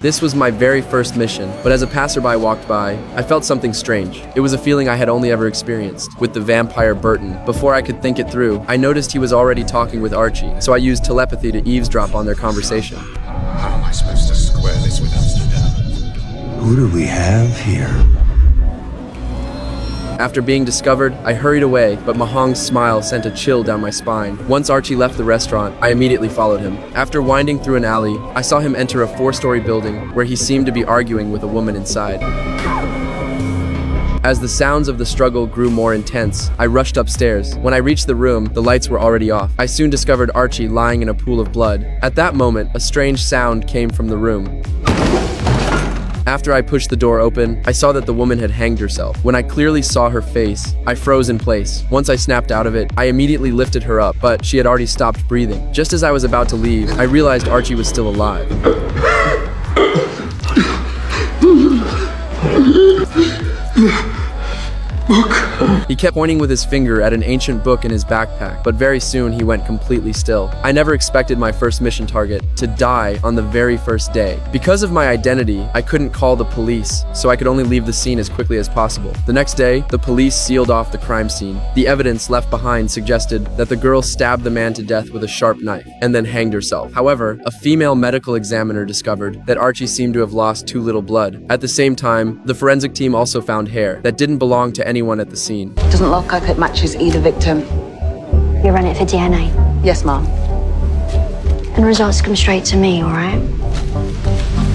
This was my very first mission, but as a passerby walked by, I felt something strange. It was a feeling I had only ever experienced with the vampire Burton. Before I could think it through, I noticed he was already talking with Archie, so I used telepathy to eavesdrop on their conversation. How am I supposed to square this with Amsterdam? Who do we have here? After being discovered, I hurried away, but Mahong's smile sent a chill down my spine. Once Archie left the restaurant, I immediately followed him. After winding through an alley, I saw him enter a 4-story building where he seemed to be arguing with a woman inside. As the sounds of the struggle grew more intense, I rushed upstairs. When I reached the room, the lights were already off. I soon discovered Archie lying in a pool of blood. At that moment, a strange sound came from the room. After I pushed the door open, I saw that the woman had hanged herself. When I clearly saw her face, I froze in place. Once I snapped out of it, I immediately lifted her up, but she had already stopped breathing. Just as I was about to leave, I realized Archie was still alive. He kept pointing with his finger at an ancient book in his backpack, but very soon he went completely still. I never expected my first mission target to die on the very first day. Because of my identity, I couldn't call the police, so I could only leave the scene as quickly as possible. The next day, the police sealed off the crime scene. The evidence left behind suggested that the girl stabbed the man to death with a sharp knife and then hanged herself. However, a female medical examiner discovered that Archie seemed to have lost too little blood. At the same time, the forensic team also found hair that didn't belong to anyone at the scene. Doesn't look like it matches either victim. You run it for DNA. Yes, ma'am. And results come straight to me, all right?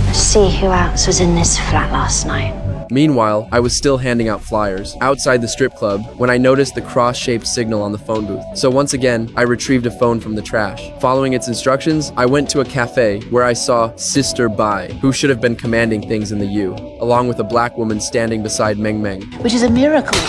Let's see who else was in this flat last night. Meanwhile, I was still handing out flyers outside the strip club when I noticed the cross-shaped signal on the phone booth. So once again, I retrieved a phone from the trash. Following its instructions, I went to a cafe where I saw Sister Bai, who should have been commanding things in the U, along with a black woman standing beside Meng Meng. Which is a miracle.